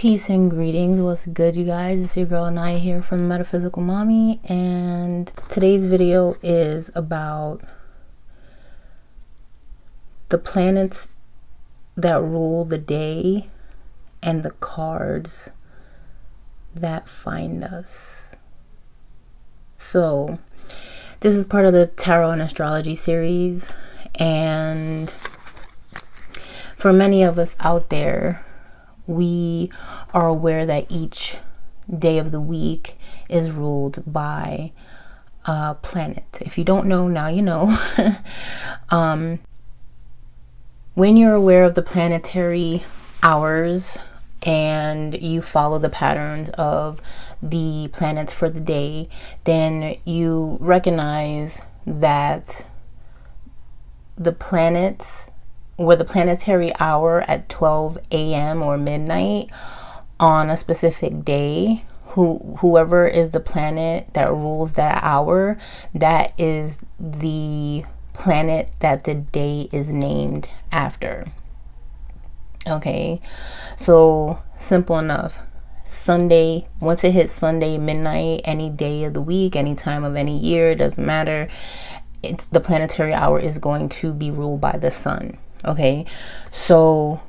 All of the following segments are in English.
Peace and greetings. What's good, you guys? It's your girl Naya here from the Metaphysical Mommy, and today's video is about the planets that rule the day and the cards that find us. So this is part of the Tarot and Astrology series, and for many of us out there, we are aware that each day of the week is ruled by a planet. If you don't know, now you know. When you're aware of the planetary hours and you follow the patterns of the planets for the day, then you recognize that the planets, or the planetary hour at 12 a.m. or midnight on a specific day, whoever is the planet that rules that hour, that is the planet that the day is named after. Okay, so simple enough. Sunday, once it hits Sunday midnight, any day of the week, any time of any year, it doesn't matter, it's the planetary hour is going to be ruled by the sun. Okay, so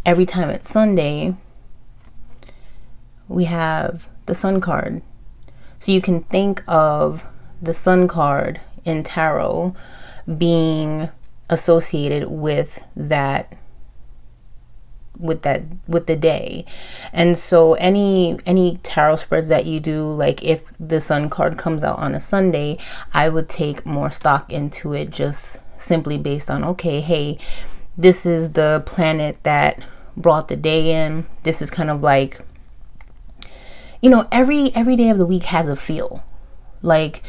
every time it's Sunday, we have the sun card. So you can think of the sun card in tarot being associated with the day. And so any tarot spreads that you do, like if the sun card comes out on a Sunday, I would take more stock into it, just simply based on, okay, hey, this is the planet that brought the day in. This is kind of like, you know, every day of the week has a feel. Like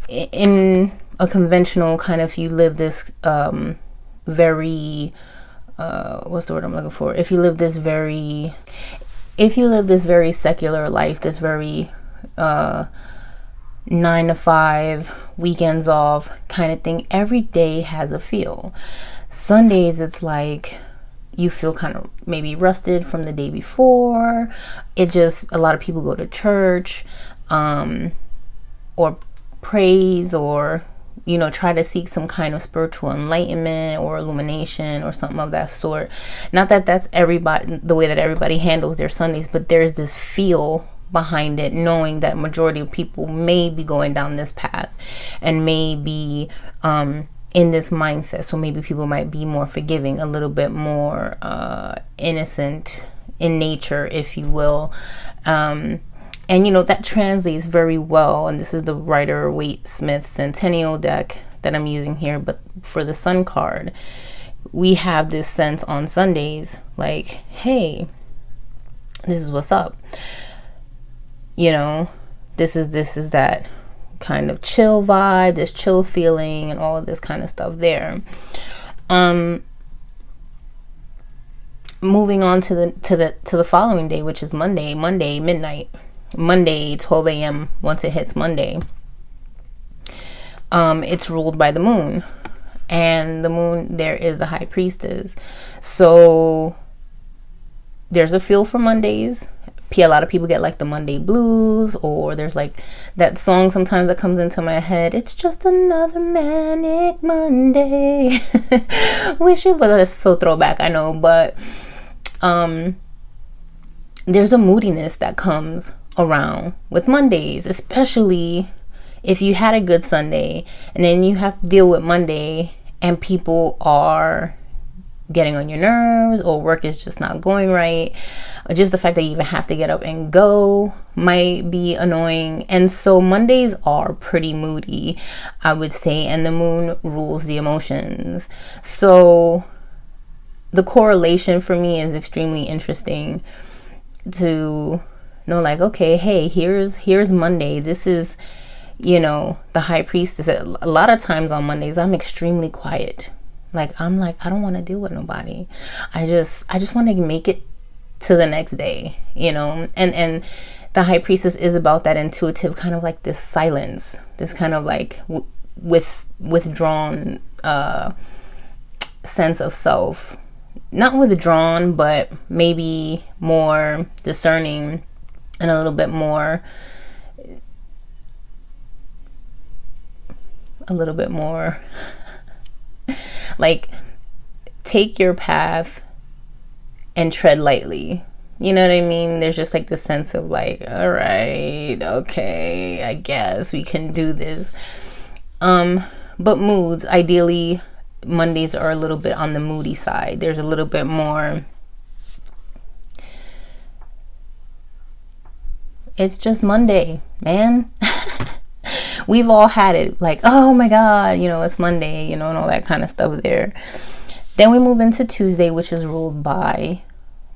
in a conventional kind of, you live this very what's the word I'm looking for? If you live this very secular life, this very 9 to 5, weekends off kind of thing, every day has a feel. Sundays, it's like you feel kind of maybe rusted from the day before. It just, a lot of people go to church or praise, or you know, try to seek some kind of spiritual enlightenment or illumination or something of that sort. Not that that's everybody, the way that everybody handles their Sundays, but there's this feel behind it, knowing that majority of people may be going down this path and may be in this mindset. So maybe people might be more forgiving, a little bit more innocent in nature, if you will. And you know, that translates very well, and this is the Rider-Waite-Smith Centennial deck that I'm using here, but for the sun card, we have this sense on Sundays, like, hey, this is what's up. You know, this is that kind of chill vibe, this chill feeling, and all of this kind of stuff there. Moving on to the following day, which is Monday midnight. Monday 12 a.m. once it hits Monday, it's ruled by the moon, and the moon there is the high priestess. So there's a feel for Mondays. A lot of people get like the Monday blues, or there's like that song sometimes that comes into my head, it's just another manic Monday. Wish it was so throwback, I know, but there's a moodiness that comes around with Mondays, especially if you had a good Sunday and then you have to deal with Monday and people are getting on your nerves, or work is just not going right, or just the fact that you even have to get up and go might be annoying. And so Mondays are pretty moody, I would say, and the moon rules the emotions. So the correlation for me is extremely interesting to know, like, okay, hey, here's Monday. This is, you know, the high priestess. A lot of times on Mondays, I'm extremely quiet. Like, I'm like, I don't want to deal with nobody. I just want to make it to the next day, you know. And the high priestess is about that intuitive kind of like this silence, this kind of like withdrawn sense of self, not withdrawn, but maybe more discerning and a little bit more like, take your path and tread lightly. You know what I mean? There's just like the sense of like, all right, okay, I guess we can do this. But moods, ideally, Mondays are a little bit on the moody side. There's a little bit more, it's just Monday, man. We've all had it, like, oh my God, you know, it's Monday, you know, and all that kind of stuff there. Then we move into Tuesday, which is ruled by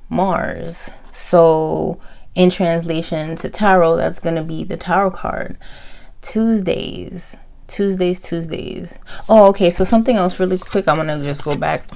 Mars. So in translation to tarot, that's going to be the tarot card. Tuesdays. Oh, okay. So something else really quick. I'm going to just go back.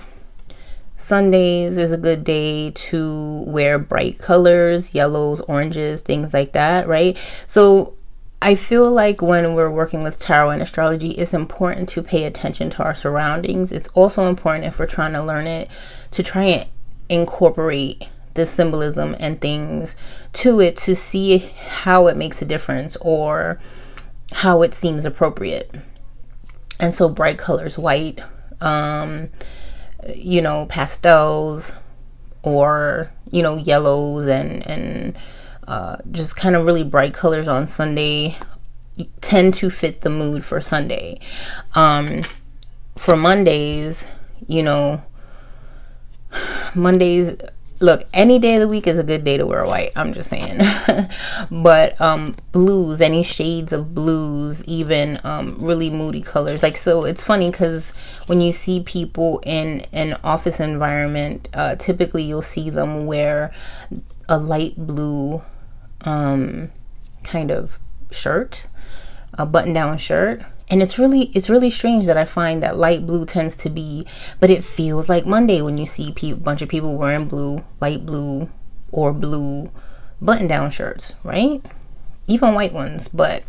Sundays is a good day to wear bright colors, yellows, oranges, things like that, right? So I feel like when we're working with tarot and astrology, it's important to pay attention to our surroundings. It's also important, if we're trying to learn it, to try and incorporate the symbolism and things to it to see how it makes a difference or how it seems appropriate. And so bright colors, white, you know, pastels, or, you know, yellows and just kind of really bright colors on Sunday tend to fit the mood for Sunday. For Mondays, you know, Mondays, look, any day of the week is a good day to wear white, I'm just saying. But blues, any shades of blues, even really moody colors. Like, so it's funny because when you see people in an office environment, typically you'll see them wear a light blue kind of shirt, a button-down shirt. And it's really strange that I find that light blue tends to be, but it feels like Monday when you see a bunch of people wearing blue, light blue, or blue button-down shirts, right? Even white ones. But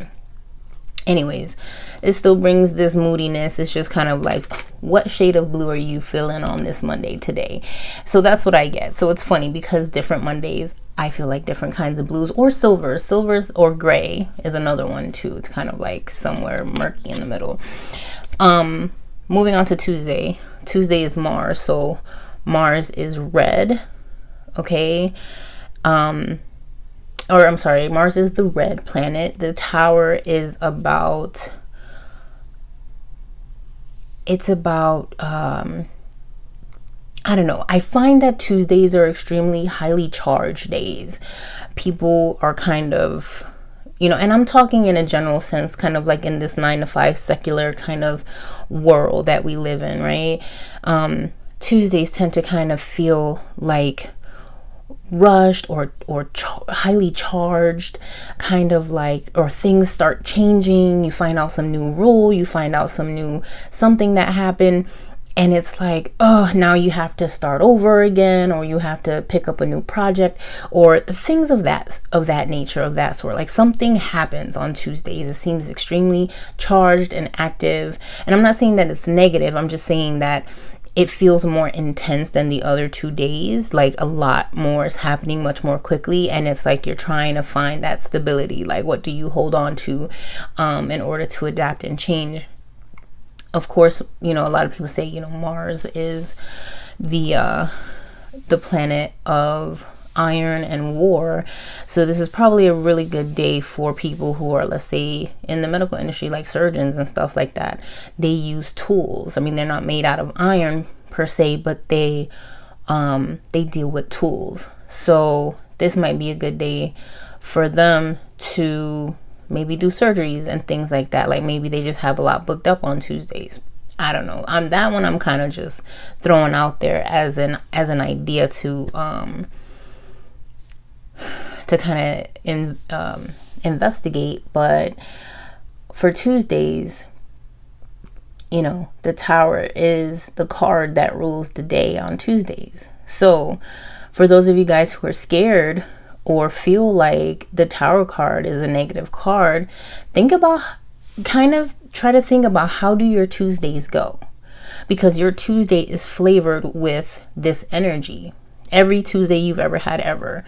anyways, it still brings this moodiness. It's just kind of like, what shade of blue are you feeling on this Monday today? So that's what I get. So it's funny because different Mondays, I feel like different kinds of blues, or silvers, or gray is another one too. It's kind of like somewhere murky in the middle. Moving on to Tuesday. Tuesday is Mars. So Mars is red. Okay. Mars is the red planet. The tower is about, I don't know. I find that Tuesdays are extremely highly charged days. People are kind of, you know, and I'm talking in a general sense, kind of like in this 9-to-5 secular kind of world that we live in, right? Tuesdays tend to kind of feel like rushed or highly charged, kind of like, or things start changing. You find out some new rule, you find out some new something that happened, and it's like, oh, now you have to start over again, or you have to pick up a new project, or things of that nature, of that sort. Like, something happens on Tuesdays. It seems extremely charged and active. And I'm not saying that it's negative. I'm just saying that it feels more intense than the other 2 days. Like, a lot more is happening much more quickly, and it's like you're trying to find that stability. Like, what do you hold on to in order to adapt and change? Of course, you know, a lot of people say, you know, Mars is the planet of iron and war. So this is probably a really good day for people who are, let's say, in the medical industry, like surgeons and stuff like that. They use tools. I mean, they're not made out of iron per se, but they deal with tools. So this might be a good day for them to maybe do surgeries and things like that. Like, maybe they just have a lot booked up on Tuesdays. I don't know. That one I'm kind of just throwing out there as an idea to kind of investigate. But for Tuesdays, you know, the Tower is the card that rules the day on Tuesdays. So for those of you guys who are scared or feel like the Tower card is a negative card, try to think about how do your Tuesdays go? because your Tuesday is flavored with this energy. Every Tuesday you've ever had ever.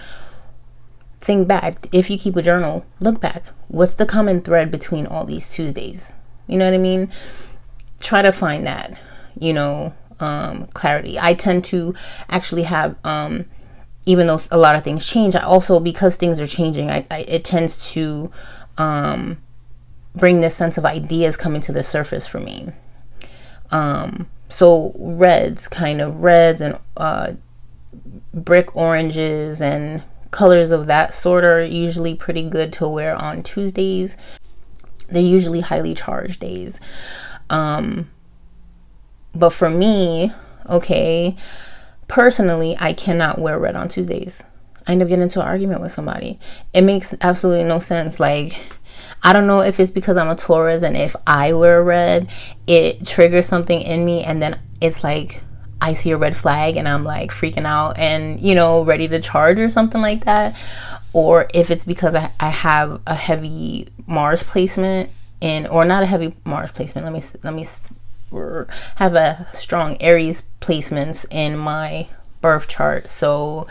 Think back. If you keep a journal, look back. What's the common thread between all these Tuesdays? You know what I mean? Try to find that, clarity. I tend to actually have, even though a lot of things change, I also, because things are changing, it tends to bring this sense of ideas coming to the surface for me. So reds and brick oranges and colors of that sort are usually pretty good to wear on Tuesdays. They're usually highly charged days. But for me, personally, I cannot wear red on Tuesdays. I end up getting into an argument with somebody. It makes absolutely no sense. Like, I don't know if it's because I'm a Taurus and if I wear red, it triggers something in me, and then it's like I see a red flag and I'm like freaking out and, ready to charge or something like that. Or if it's because I have a heavy Mars placement or not a heavy Mars placement. Let me have a strong Aries placements in my birth chart. So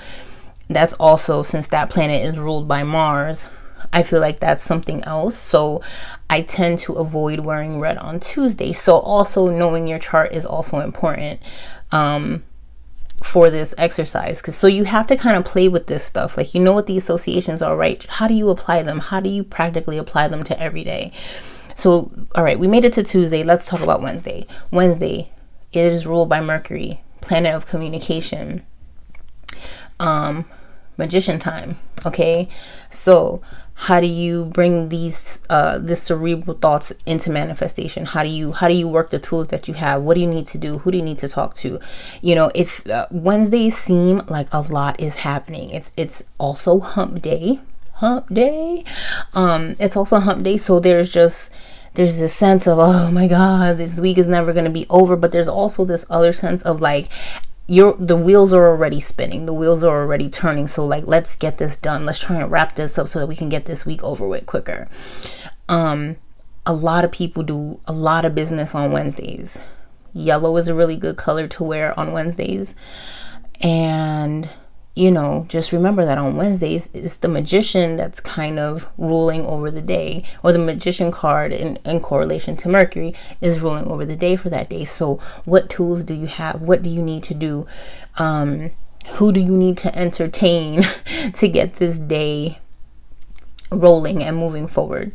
that's also, since that planet is ruled by Mars, I feel like that's something else. So I tend to avoid wearing red on Tuesday. So also knowing your chart is also important for this exercise, so you have to kind of play with this stuff. Like, what the associations are, right? How do you apply them? How do you practically apply them to every day? So, all right, we made it to Tuesday. Let's talk about Wednesday. Wednesday, it is ruled by Mercury, planet of communication, magician time. Okay, so how do you bring these this cerebral thoughts into manifestation? How do you work the tools that you have? What do you need to do? Who do you need to talk to? If Wednesdays seem like a lot is happening, it's also hump day. It's also hump day, so there's this sense of, oh my god, this week is never going to be over. But there's also this other sense of like, the wheels are already spinning, the wheels are already turning. So like, let's get this done. Let's try and wrap this up so that we can get this week over with quicker. A lot of people do a lot of business on Wednesdays. Yellow is a really good color to wear on Wednesdays. And just remember that on Wednesdays, it's the magician that's kind of ruling over the day, or the magician card in correlation to Mercury is ruling over the day for that day. So what tools do you have? What do you need to do? Who do you need to entertain to get this day rolling and moving forward?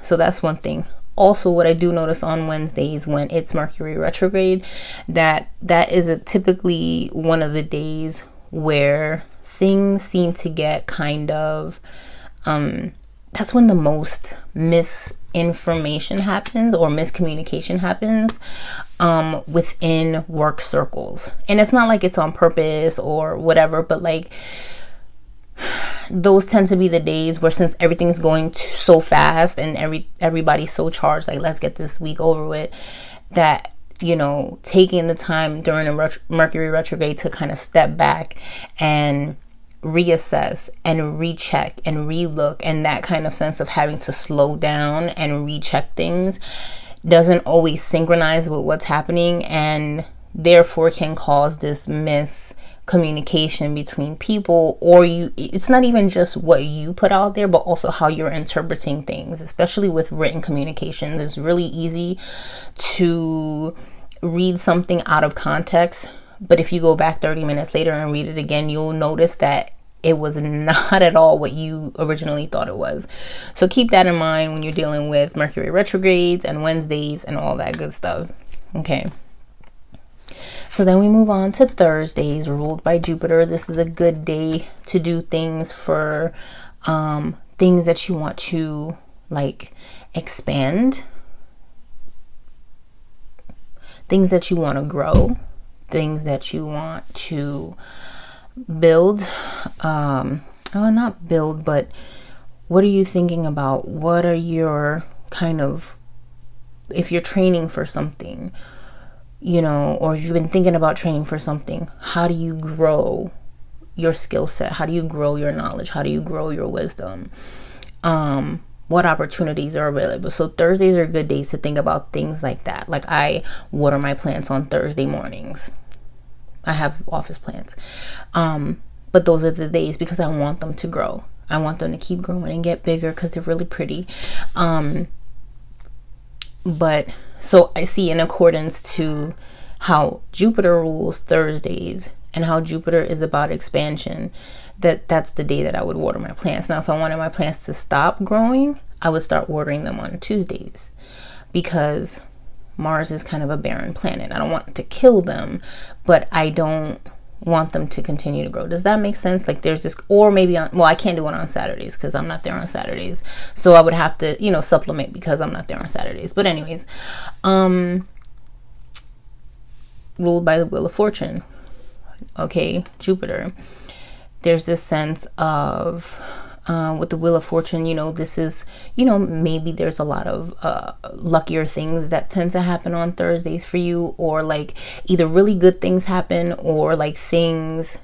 So that's one thing. Also, what I do notice on Wednesdays when it's Mercury retrograde, that is typically one of the days where things seem to get kind of, that's when the most misinformation happens or miscommunication happens within work circles. And it's not like it's on purpose or whatever, but like, those tend to be the days where, since everything's going so fast and everybody's so charged, like, let's get this week over with, that taking the time during a Mercury retrograde to kind of step back and reassess and recheck and relook, and that kind of sense of having to slow down and recheck things doesn't always synchronize with what's happening, and therefore can cause this miscommunication between people. Or it's not even just what you put out there, but also how you're interpreting things. Especially with written communications, it's really easy to read something out of context, but if you go back 30 minutes later and read it again, you'll notice that it was not at all what you originally thought it was. So keep that in mind when you're dealing with Mercury retrogrades and Wednesdays and all that good stuff. Okay, so then we move on to Thursdays, ruled by Jupiter. This is a good day to do things for things that you want to like expand, things that you want to grow, things that you want to build. Not build, but what are you thinking about? What are your kind of, if you're training for something, or if you've been thinking about training for something, how do you grow your skill set? How do you grow your knowledge? How do you grow your wisdom? what opportunities are available. So Thursdays are good days to think about things like that. Like I water my plants on Thursday mornings. I have office plants. But those are the days because I want them to grow. I want them to keep growing and get bigger because they're really pretty. But so I see, in accordance to how Jupiter rules Thursdays and how Jupiter is about expansion, that's the day that I would water my plants. Now, if I wanted my plants to stop growing, I would start watering them on Tuesdays, because Mars is kind of a barren planet. I don't want to kill them, but I don't want them to continue to grow. Does that make sense? Like there's this, or maybe I can't do it on Saturdays because I'm not there on Saturdays. So I would have to, supplement because I'm not there on Saturdays. But anyways, ruled by the Wheel of Fortune. Okay, Jupiter. There's this sense of with the Wheel of Fortune, this is, maybe there's a lot of luckier things that tend to happen on Thursdays for you, or like either really good things happen or like things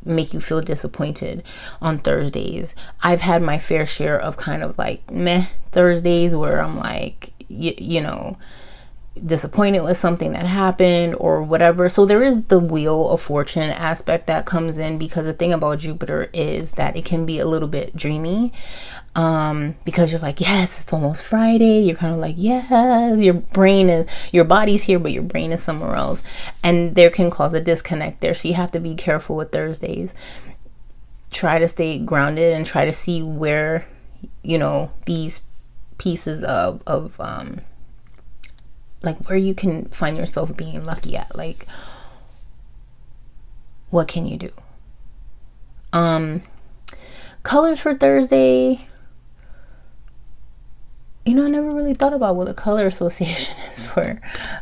make you feel disappointed on Thursdays. I've had my fair share of kind of like meh Thursdays where I'm like, disappointed with something that happened or whatever. So there is the Wheel of Fortune aspect that comes in, because the thing about Jupiter is that it can be a little bit dreamy, because you're like, yes, it's almost Friday. You're kind of like, yes, your body's here, but your brain is somewhere else, and there can cause a disconnect there. So you have to be careful with Thursdays. Try to stay grounded and try to see where, these pieces of like where you can find yourself being lucky at. Like, what can you do? Colors for Thursday. I never really thought about what the color association is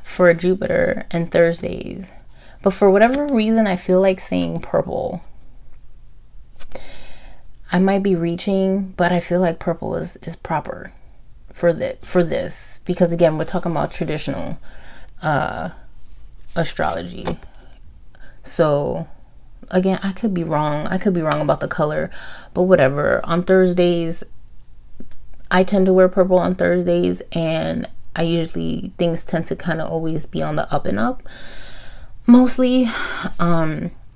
for Jupiter and Thursdays. But for whatever reason, I feel like saying purple. I might be reaching, but I feel like purple is proper for this, because again, we're talking about traditional astrology. So again, I could be wrong about the color, but whatever. On Thursdays, I tend to wear purple on Thursdays, and things tend to kind of always be on the up and up mostly.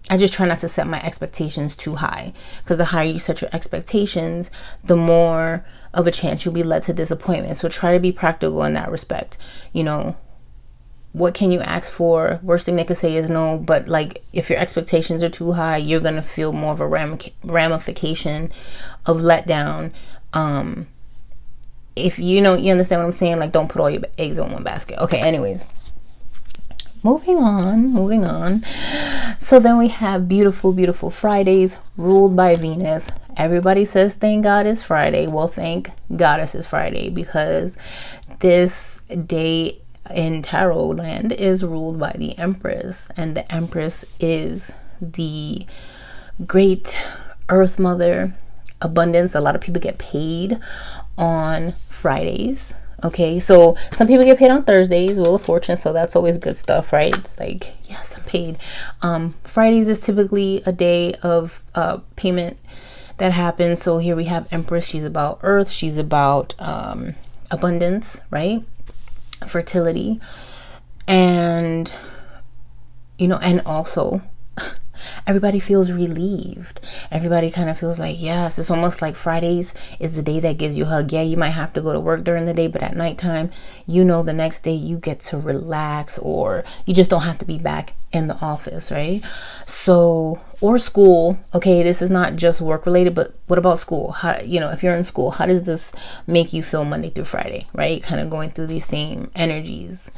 I just try not to set my expectations too high, because the higher you set your expectations, the more of a chance you'll be led to disappointment. So try to be practical in that respect. What can you ask for? Worst thing they could say is no. But like, if your expectations are too high, you're gonna feel more of a ramification of letdown. If you understand what I'm saying, like, don't put all your eggs in one basket. Okay, anyways. Moving on. So then we have beautiful, beautiful Fridays ruled by Venus. Everybody says thank God it's Friday. Well, thank Goddess it's Friday, because this day in tarot land is ruled by the Empress, and the Empress is the great Earth Mother, abundance. A lot of people get paid on Fridays. Okay, so some people get paid on Thursdays, Wheel of Fortune, so that's always good stuff, right? It's like, yes, I'm paid. Fridays is typically a day of payment that happens. So here we have Empress. She's about Earth. She's about abundance, right? Fertility. And, and also everybody feels relieved. Everybody kind of feels like, yes, it's almost like Fridays is the day that gives you a hug. Yeah, you might have to go to work during the day, but at nighttime, the next day you get to relax, or you just don't have to be back in the office, right? So, or school. Okay, this is not just work related, but what about school? How, if you're in school, how does this make you feel Monday through Friday, right? Kind of going through these same energies.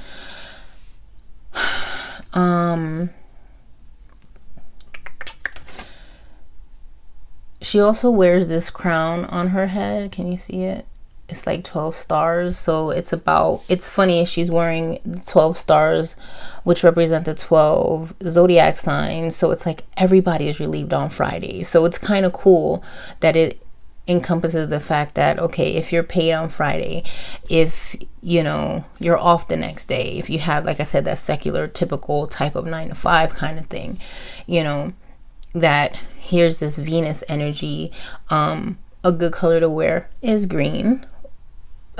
She also wears this crown on her head. Can you see it? It's like 12 stars. So it's funny, she's wearing 12 stars, which represent the 12 zodiac signs. So it's like everybody is relieved on Friday. So it's kind of cool that it encompasses the fact that, okay, if you're paid on Friday, if you're off the next day, if you have, like I said, that secular typical type of 9 to 5 kind of thing, that here's this Venus energy. A good color to wear is green,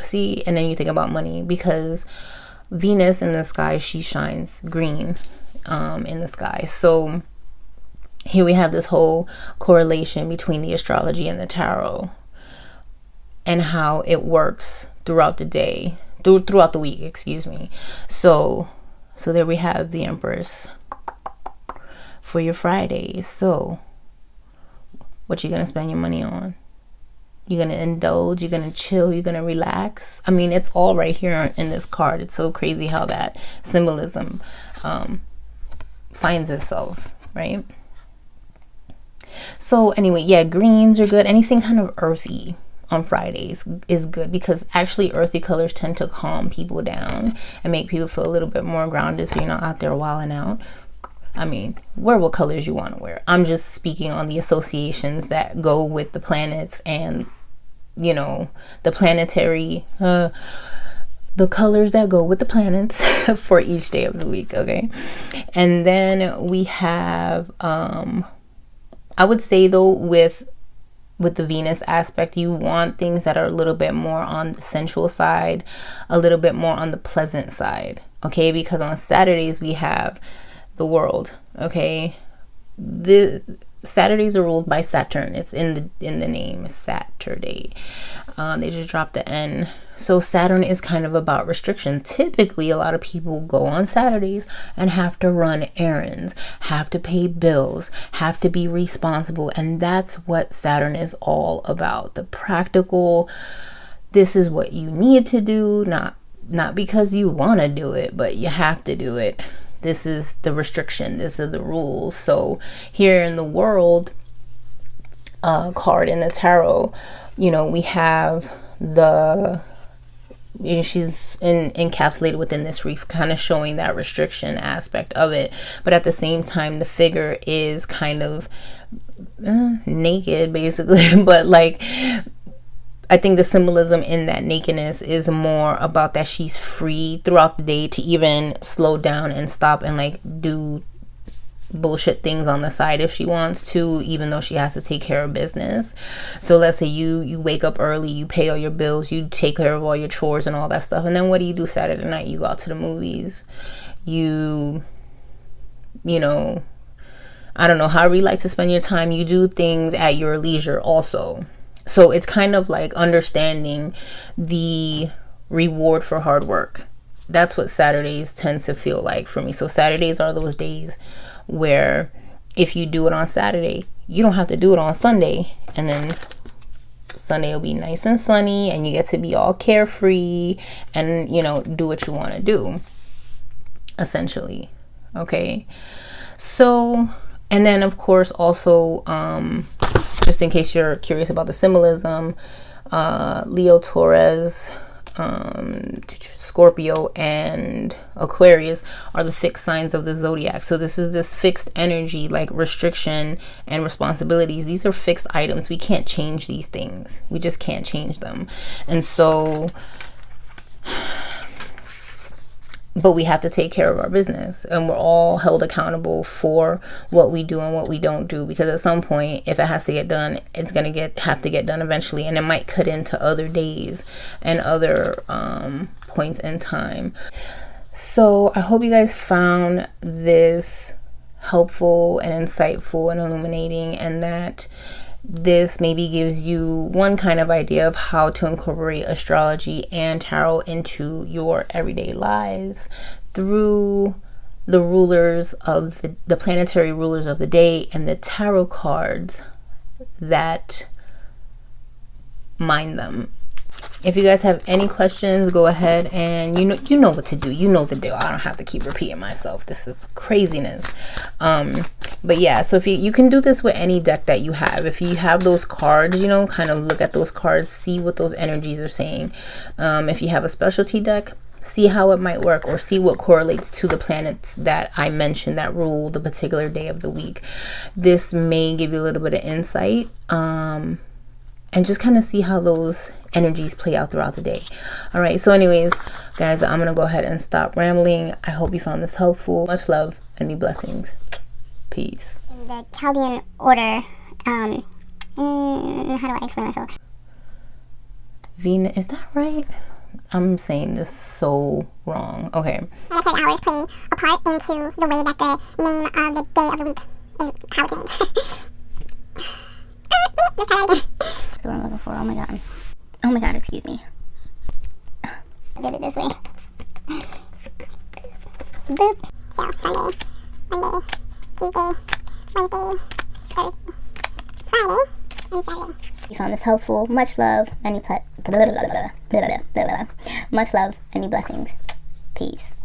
See, and then you think about money, because Venus in the sky, she shines green in the sky. So here we have this whole correlation between the astrology and the tarot, and how it works throughout the day, throughout the week, excuse me. So there we have the Empress for your Fridays. So what you gonna spend your money on? You're gonna indulge, you're gonna chill, you're gonna relax. I mean, it's all right here in this card. It's so crazy how that symbolism finds itself, right? So anyway, yeah, greens are good. Anything kind of earthy on Fridays is good, because actually earthy colors tend to calm people down and make people feel a little bit more grounded, so you're not out there wilding out. I mean, wear what colors you want to wear. I'm just speaking on the associations that go with the planets and, you know, the planetary, the colors that go with the planets for each day of the week, okay? And then we have, I would say though, with the Venus aspect, you want things that are a little bit more on the sensual side, a little bit more on the pleasant side, okay? Because on Saturdays we have the world, okay? The Saturdays are ruled by Saturn. It's in the name, Saturday. They just dropped the N. So Saturn is kind of about restriction. Typically, a lot of people go on Saturdays and have to run errands, have to pay bills, have to be responsible. And that's what Saturn is all about. The practical, this is what you need to do, not because you want to do it, but you have to do it. This is the restriction. This is the rules. So here in the world card in the tarot, you know, we have she's encapsulated within this reef, kind of showing that restriction aspect of it. But at the same time, the figure is kind of naked, basically. But like, I think the symbolism in that nakedness is more about that she's free throughout the day to even slow down and stop and like do bullshit things on the side if she wants to, even though she has to take care of business. So let's say you wake up early, you pay all your bills, you take care of all your chores and all that stuff, and then what do you do Saturday night? You go out to the movies, you know, I don't know, however you like to spend your time, you do things at your leisure also. So it's kind of like understanding the reward for hard work. That's what Saturdays tend to feel like for me. So Saturdays are those days where if you do it on Saturday, you don't have to do it on Sunday. And then Sunday will be nice and sunny and you get to be all carefree and, you know, do what you want to do, essentially. Okay. So, and then of course also, just in case you're curious about the symbolism, Leo, Taurus, Scorpio, and Aquarius are the fixed signs of the zodiac. So this is this fixed energy, like restriction and responsibilities. These are fixed items. We can't change these things. We just can't change them. And so, but we have to take care of our business, and we're all held accountable for what we do and what we don't do, because at some point, if it has to get done, it's going to have to get done eventually, and it might cut into other days and other points in time. So I hope you guys found this helpful and insightful and illuminating, and that this maybe gives you one kind of idea of how to incorporate astrology and tarot into your everyday lives through the rulers of the planetary rulers of the day and the tarot cards that mind them. If you guys have any questions, go ahead, and you know what to do. You know the deal. I don't have to keep repeating myself. This is craziness. But yeah, so if you can do this with any deck that you have. If you have those cards, you know, kind of look at those cards, see what those energies are saying. If you have a specialty deck, see how it might work, or see what correlates to the planets that I mentioned that rule the particular day of the week. This may give you a little bit of insight, and just kind of see how those energies play out throughout the day. All right, so anyways, guys, I'm gonna go ahead and stop rambling. I hope you found this helpful. Much love and many blessings. Peace. The Chaldean order, how do I explain myself? Venus, is that right? I'm saying this so wrong. Okay. Planetary hours play a part into the way that the name of the day of the week is how it's named. Let's try that again. That's what I'm looking for. Oh my god. Oh my god, excuse me. I did it this way. Boop. So, Sunday, Monday, Tuesday, Wednesday, Thursday, Friday, and Saturday. You found this helpful. Much love, any much love, any blessings. Peace.